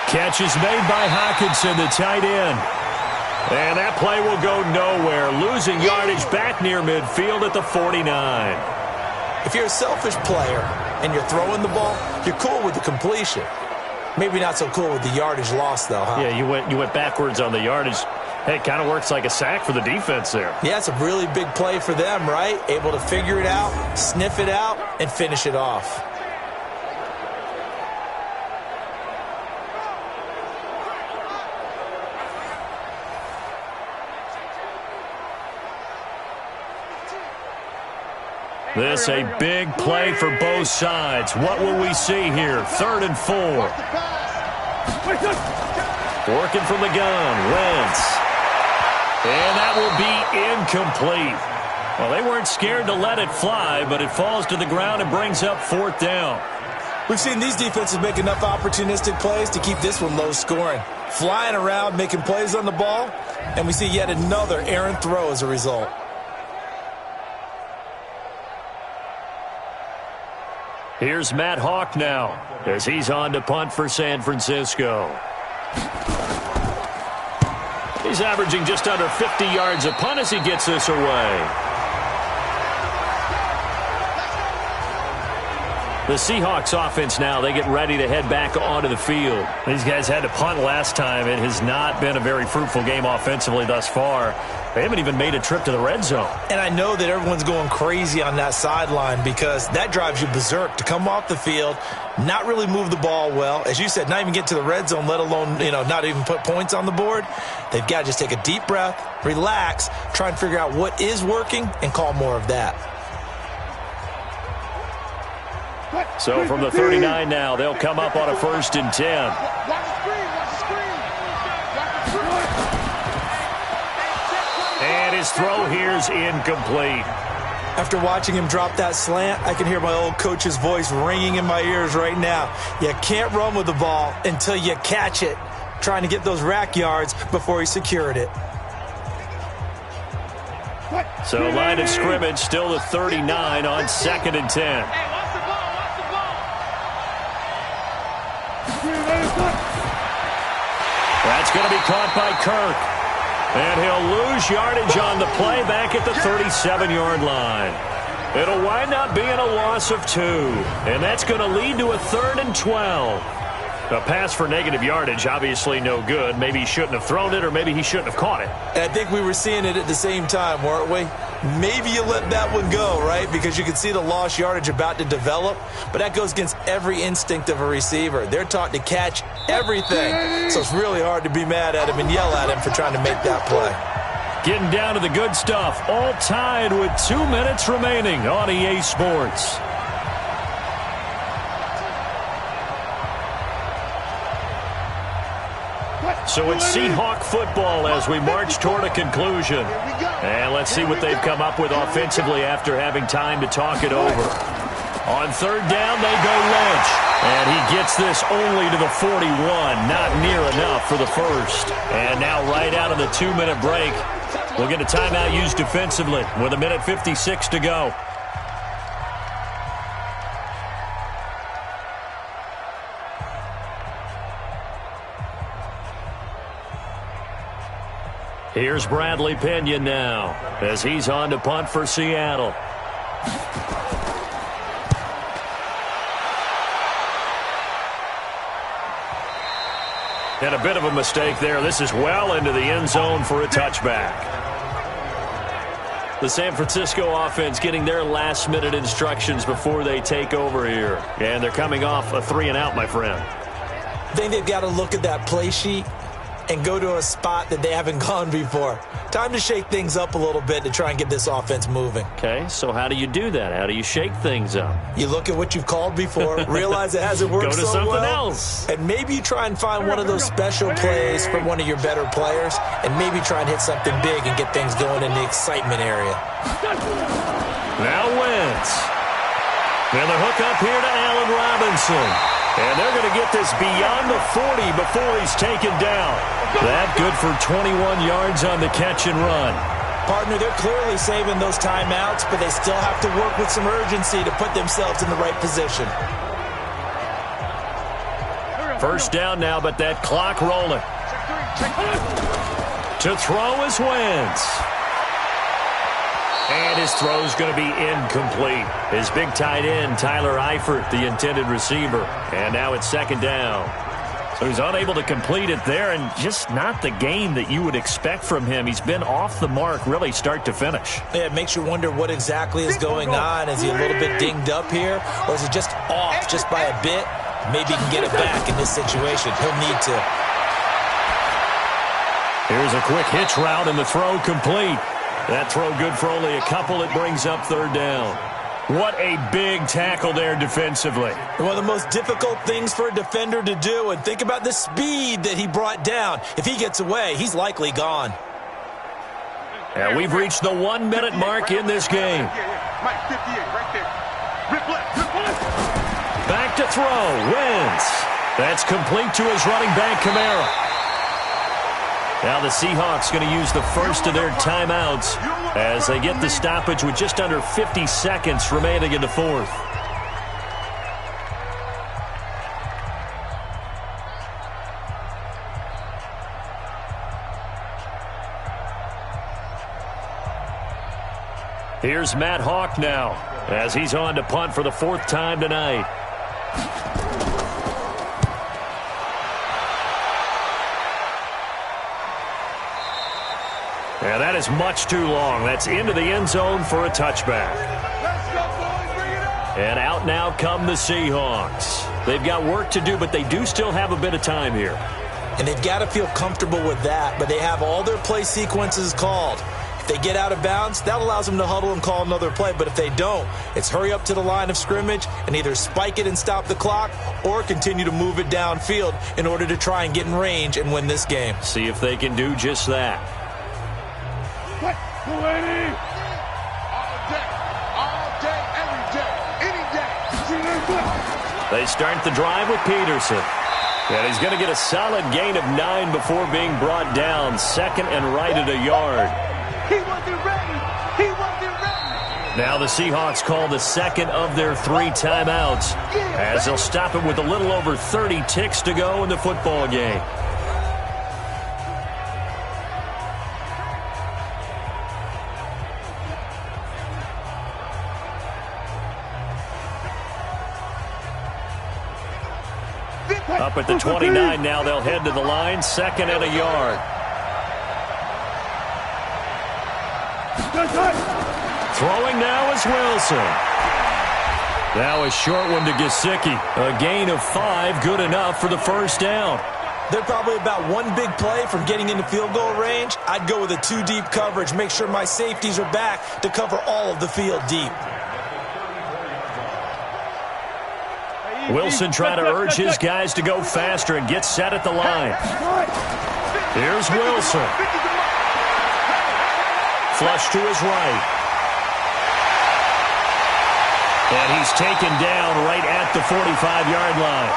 [SPEAKER 3] Catch is made by Hockenson, the tight end. And that play will go nowhere. Losing yardage back near midfield at the 49.
[SPEAKER 4] If you're a selfish player and you're throwing the ball, you're cool with the completion. Maybe not so cool with the yardage loss, though, huh?
[SPEAKER 6] Yeah, you went backwards on the yardage. Hey, it kind of works like a sack for the defense there.
[SPEAKER 4] Yeah, it's a really big play for them, right? Able to figure it out, sniff it out, and finish it off.
[SPEAKER 3] This a big play for both sides. What will we see here? 3rd and 4. Working from the gun. Wentz.
[SPEAKER 6] And that will be incomplete. Well, they weren't scared to let it fly, but it falls to the ground and brings up 4th down.
[SPEAKER 4] We've seen these defenses make enough opportunistic plays to keep this one low scoring. Flying around, making plays on the ball, and we see yet another errant throw as a result.
[SPEAKER 3] Here's Matt Hawk now as he's on to punt for San Francisco. He's averaging just under 50 yards a punt as he gets this away. The Seahawks offense now, they get ready to head back onto the field. These guys had to punt last time. It has not been a very fruitful game offensively thus far. They haven't even made a trip to the red zone.
[SPEAKER 4] And I know that everyone's going crazy on that sideline because that drives you berserk to come off the field, not really move the ball well. As you said, not even get to the red zone, let alone, not even put points on the board. They've got to just take a deep breath, relax, try and figure out what is working and call more of that.
[SPEAKER 3] So from the 39 now, they'll come up on a 1st and 10. And his throw here's incomplete.
[SPEAKER 4] After watching him drop that slant, I can hear my old coach's voice ringing in my ears right now. You can't run with the ball until you catch it. Trying to get those rack yards before he secured it.
[SPEAKER 3] So line of scrimmage still the 39 on 2nd and 10. That's going to be caught by Kirk. And he'll lose yardage on the play back at the 37-yard line. It'll wind up being a loss of 2. And that's going to lead to a 3rd and 12. A pass for negative yardage, obviously no good. Maybe he shouldn't have thrown it, or maybe he shouldn't have caught it.
[SPEAKER 4] And I think we were seeing it at the same time, weren't we? Maybe you let that one go, right? Because you can see the lost yardage about to develop. But that goes against every instinct of a receiver. They're taught to catch everything. So it's really hard to be mad at him and yell at him for trying to make that play.
[SPEAKER 3] Getting down to the good stuff. All tied with 2 minutes remaining on EA Sports. So it's Seahawk football as we march toward a conclusion. And let's see what they've come up with offensively after having time to talk it over. On 3rd down, they go Lynch. And he gets this only to the 41. Not near enough for the 1st. And now right out of the 2-minute break, we'll get a timeout used defensively with 1:56 to go. Here's Bradley Pinion now as he's on to punt for Seattle. And a bit of a mistake there. This is well into the end zone for a touchback. The San Francisco offense getting their last-minute instructions before they take over here. And they're coming off a 3-and-out, my friend.
[SPEAKER 4] I think they've got to look at that play sheet and go to a spot that they haven't gone before. Time to shake things up a little bit to try and get this offense moving.
[SPEAKER 3] Okay, so how do you do that? How do you shake things up?
[SPEAKER 4] You look at what you've called before, realize it hasn't worked so well.
[SPEAKER 3] Go to something else.
[SPEAKER 4] And maybe you try and find one of those special plays from one of your better players, and maybe try and hit something big and get things going in the excitement area.
[SPEAKER 3] Now Wentz. And the hook up here to Allen Robinson. And they're going to get this beyond the 40 before he's taken down. That good for 21 yards on the catch and run.
[SPEAKER 4] Partner, they're clearly saving those timeouts, but they still have to work with some urgency to put themselves in the right position.
[SPEAKER 3] 1st down now, but that clock rolling. To throw is Wentz. And his throw's going to be incomplete. His big tight end, Tyler Eifert, the intended receiver. And now it's 2nd down. So he's unable to complete it there, and just not the game that you would expect from him. He's been off the mark, really, start to finish.
[SPEAKER 4] Yeah, it makes you wonder what exactly is going on. Is he a little bit dinged up here, or is he just off just by a bit? Maybe he can get it back in this situation. He'll need to.
[SPEAKER 3] Here's a quick hitch route, and the throw complete. That throw good for only a couple. It brings up 3rd down. What a big tackle there defensively.
[SPEAKER 4] One of the most difficult things for a defender to do, and think about the speed that he brought down. If he gets away, he's likely gone.
[SPEAKER 6] And we've reached the 1 minute mark in this game.
[SPEAKER 5] Mike, 58, right there. Rip left, rip left.
[SPEAKER 6] Back to throw, wins. That's complete to his running back, Kamara. Now the Seahawks going to use the first of their timeouts as they get the stoppage with just under 50 seconds remaining in the fourth. Here's Matt Hawk now as he's on to punt for the fourth time tonight. And that is much too long. That's into the end zone for a touchback.
[SPEAKER 5] Let's go, boys. Bring it up.
[SPEAKER 6] And out now come the Seahawks. They've got work to do, but they do still have a bit of time here.
[SPEAKER 4] And they've got to feel comfortable with that, but they have all their play sequences called. If they get out of bounds, that allows them to huddle and call another play. But if they don't, it's hurry up to the line of scrimmage and either spike it and stop the clock or continue to move it downfield in order to try and get in range and win this game.
[SPEAKER 6] See if they can do just that.
[SPEAKER 5] What? All day, every day, any day.
[SPEAKER 6] They start the drive with Peterson. And he's going to get a solid gain of 9 before being brought down. Second and right at a yard.
[SPEAKER 5] He wasn't ready. He wasn't ready.
[SPEAKER 6] Now the Seahawks call the second of their 3 timeouts as they'll stop it with a little over 30 ticks to go in the football game. Up at the 29 now, they'll head to the line, second and a yard. Throwing now is Wilson. Now a short one to Gesicki. A gain of 5, good enough for the first down.
[SPEAKER 4] They're probably about one big play from getting into field goal range. I'd go with a 2-deep coverage, make sure my safeties are back to cover all of the field deep.
[SPEAKER 6] Wilson trying to urge his guys to go faster and get set at the line. Here's Wilson. Flush to his right. And he's taken down right at the 45-yard line.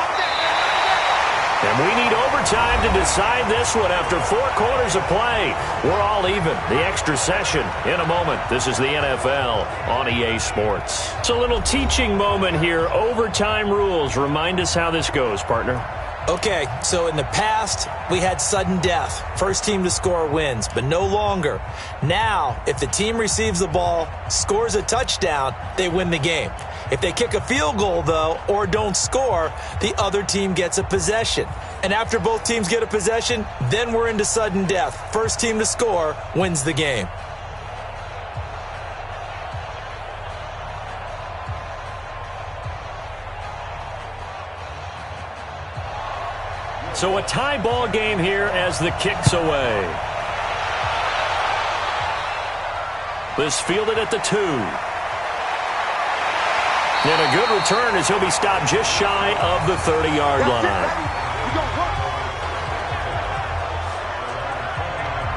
[SPEAKER 6] And we need overtime to decide this one after 4 quarters of play. We're all even. The extra session in a moment. This is the NFL on EA Sports. It's a little teaching moment here. Overtime rules. Remind us how this goes, partner.
[SPEAKER 4] Okay, so in the past, we had sudden death. First team to score wins, but no longer. Now, if the team receives the ball, scores a touchdown, they win the game. If they kick a field goal, though, or don't score, the other team gets a possession. And after both teams get a possession, then we're into sudden death. First team to score wins the game.
[SPEAKER 6] So a tie ball game here as the kick's away. This fielded at the 2. And a good return as he'll be stopped just shy of the 30-yard line.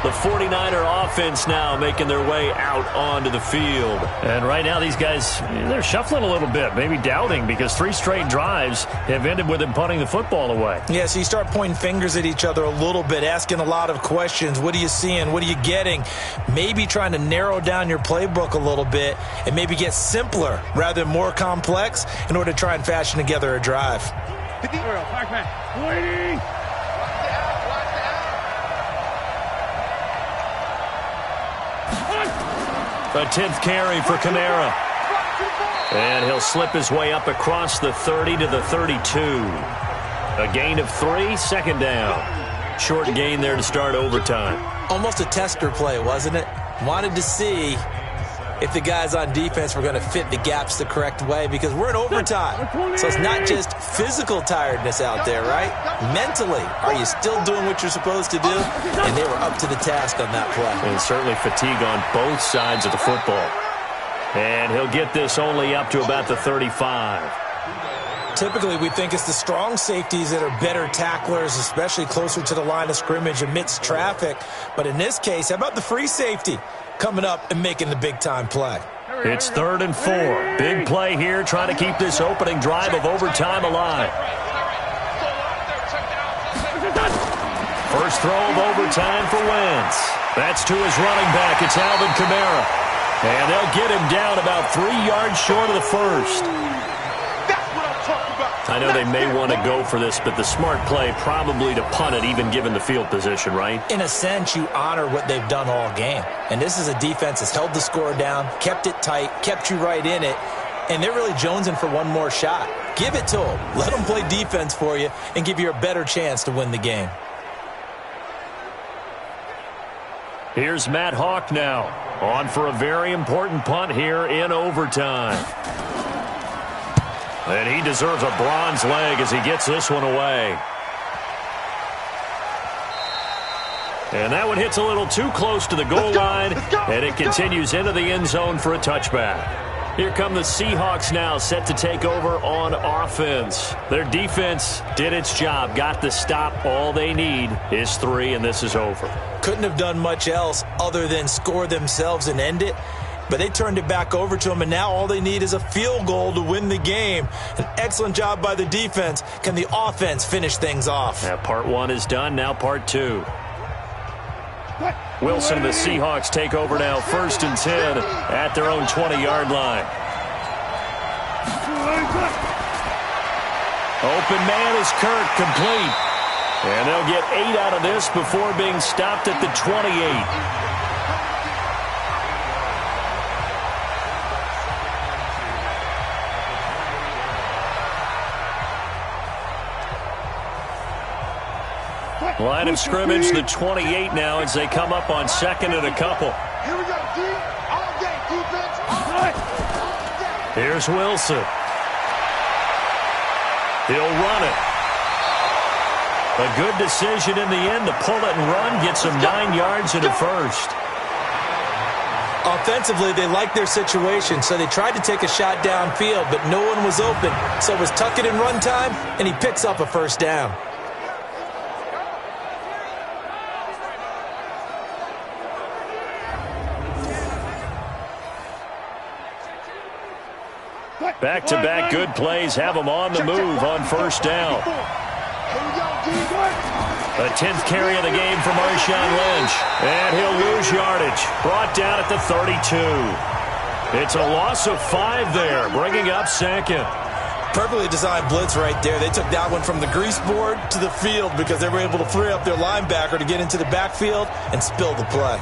[SPEAKER 6] The 49er offense now making their way out onto the field. And right now these guys, they're shuffling a little bit, maybe doubting because 3 straight drives have ended with them punting the football away.
[SPEAKER 4] Yeah, so you start pointing fingers at each other a little bit, asking a lot of questions. What are you seeing? What are you getting? Maybe trying to narrow down your playbook a little bit and maybe get simpler rather than more complex in order to try and fashion together a drive.
[SPEAKER 5] Waiting.
[SPEAKER 6] A 10th carry for Kamara. And he'll slip his way up across the 30 to the 32. A gain of 3, second down. Short gain there to start overtime.
[SPEAKER 4] Almost a tester play, wasn't it? Wanted to see if the guys on defense were going to fit the gaps the correct way because we're in overtime. So it's not just physical tiredness out there, right? Mentally, are you still doing what you're supposed to do? And they were up to the task on that play.
[SPEAKER 6] And certainly fatigue on both sides of the football. And he'll get this only up to about the 35.
[SPEAKER 4] Typically, we think it's the strong safeties that are better tacklers, especially closer to the line of scrimmage amidst traffic. But in this case, how about the free safety? coming up and making the big-time play.
[SPEAKER 3] It's 3rd and 4. Big play here, trying to keep this opening drive of overtime alive. First throw of overtime for Wentz. That's to his running back. It's Alvin Kamara. And they'll get him down about 3 yards short of the first. I know they may want to go for this, but the smart play probably to punt it, even given the field position, right?
[SPEAKER 4] In a sense, you honor what they've done all game. And this is a defense that's held the score down, kept it tight, kept you right in it, and they're really jonesing for one more shot. Give it to them. Let them play defense for you and give you a better chance to win the game.
[SPEAKER 3] Here's Matt Hawk now, on for a very important punt here in overtime. And he deserves a bronze leg as he gets this one away. And that one hits a little too close to the goal line, and it continues into the end zone for a touchback. Here come the Seahawks now, set to take over on offense. Their defense did its job, got the stop. All they need is 3, and this is over.
[SPEAKER 4] Couldn't have done much else other than score themselves and end it. But they turned it back over to them, and now all they need is a field goal to win the game. An excellent job by the defense. Can the offense finish things off?
[SPEAKER 3] Yeah, part 1 is done, now part 2. Wilson and the Seahawks take over now, 1st and 10 at their own 20-yard line. Open man is Kirk, complete. And they'll get 8 out of this before being stopped at the 28. Line of scrimmage, the 28 now as they come up on 2nd and a couple.
[SPEAKER 5] Here we go, D. All day, defense. All day.
[SPEAKER 3] Here's Wilson. He'll run it. A good decision in the end to pull it and run, gets him 9 yards and a first.
[SPEAKER 4] Offensively, they liked their situation, so they tried to take a shot downfield, but no one was open. So it was tuck it and run time, and he picks up a first down.
[SPEAKER 3] Back-to-back good plays have him on the move on 1st down. The 10th carry of the game for Marshawn Lynch. And he'll lose yardage. Brought down at the 32. It's a loss of 5 there, bringing up 2nd.
[SPEAKER 4] Perfectly designed blitz right there. They took that one from the grease board to the field because they were able to free up their linebacker to get into the backfield and spill the play.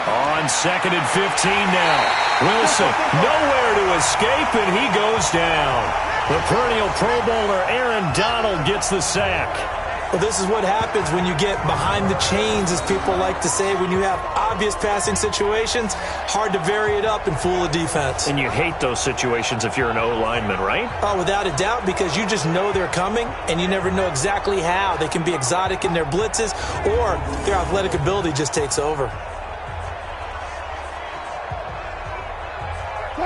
[SPEAKER 3] On 2nd and 15 now. Wilson nowhere to escape, and he goes down. The perennial Pro Bowler Aaron Donald gets the sack.
[SPEAKER 4] Well, this is what happens when you get behind the chains, as people like to say. When you have obvious passing situations, hard to vary it up and fool a defense.
[SPEAKER 3] And you hate those situations if you're an O-lineman, right?
[SPEAKER 4] Oh, without a doubt, because you just know they're coming, and you never know exactly how. They can be exotic in their blitzes, or their athletic ability just takes over.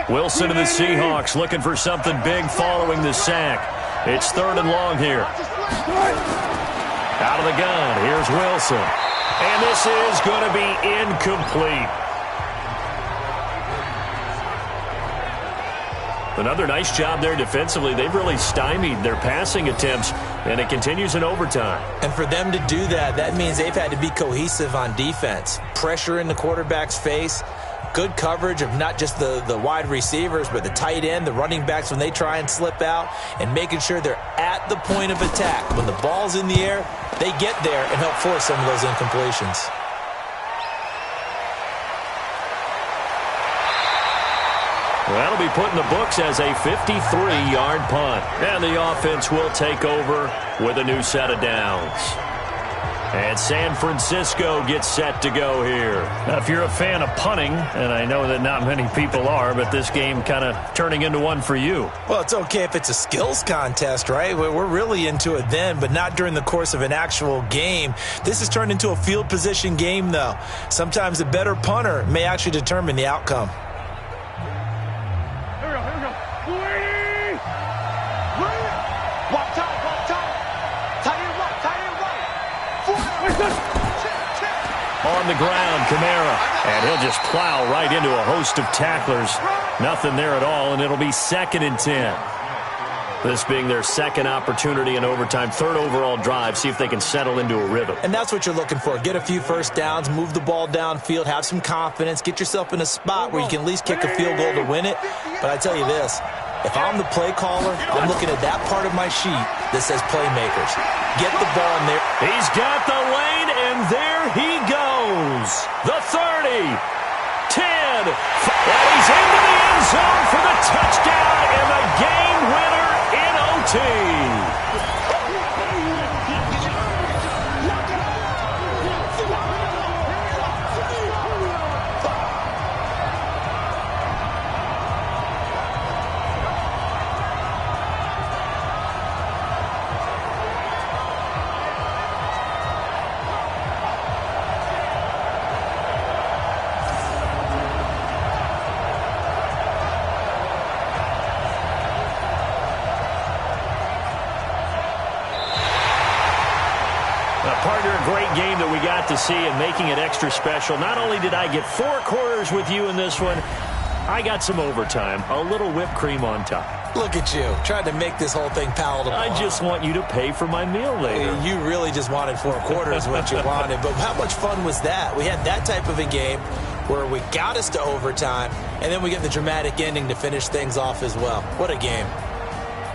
[SPEAKER 3] Wilson and the Seahawks looking for something big following the sack. It's 3rd and long here. Out of the gun, here's Wilson. And this is going to be incomplete. Another nice job there defensively. They've really stymied their passing attempts, and it continues in overtime.
[SPEAKER 4] And for them to do that, that means they've had to be cohesive on defense. Pressure in the quarterback's face. Good coverage of not just the wide receivers, but the tight end, the running backs when they try and slip out, and making sure they're at the point of attack. When the ball's in the air, they get there and help force some of those incompletions.
[SPEAKER 3] Well, that'll be put in the books as a 53-yard punt. And the offense will take over with a new set of downs. And San Francisco gets set to go here.
[SPEAKER 6] Now, if you're a fan of punting, and I know that not many people are, but this game kind of turning into one for you.
[SPEAKER 4] Well, it's okay if it's a skills contest, right? We're really into it then, but not during the course of an actual game. This has turned into a field position game, though. Sometimes the better punter may actually determine the outcome.
[SPEAKER 5] Here we go. Lee! Walk time. Tight end right.
[SPEAKER 3] On the ground, Kamara. And he'll just plow right into a host of tacklers. Nothing there at all, and it'll be 2nd and 10. This being their second opportunity in overtime, third overall drive, see if they can settle into a rhythm.
[SPEAKER 4] And that's what you're looking for. Get a few first downs, move the ball downfield, have some confidence, get yourself in a spot where you can at least kick a field goal to win it. But I tell you this, if I'm the play caller, I'm looking at that part of my sheet that says playmakers. Get the ball in there.
[SPEAKER 3] He's got the lane, and there he goes. The 30, 10, and he's into the end zone for the touchdown and the game winner in OT. Partner, a great game that we got to see and making it extra special. Not only did I get 4 quarters with you in this one, I got some overtime, a little whipped cream on top.
[SPEAKER 4] Look at you, trying to make this whole thing palatable.
[SPEAKER 3] I just want you to pay for my meal later.
[SPEAKER 4] You really just wanted 4 quarters what you wanted, but how much fun was that? We had that type of a game where we got us to overtime, and then we get the dramatic ending to finish things off as well. What a game.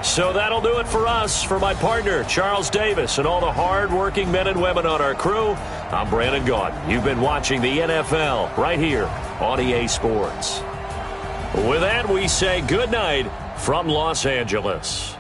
[SPEAKER 3] So that'll do it for us. For my partner, Charles Davis, and all the hard-working men and women on our crew, I'm Brandon Gaudin. You've been watching the NFL right here on EA Sports. With that, we say good night from Los Angeles.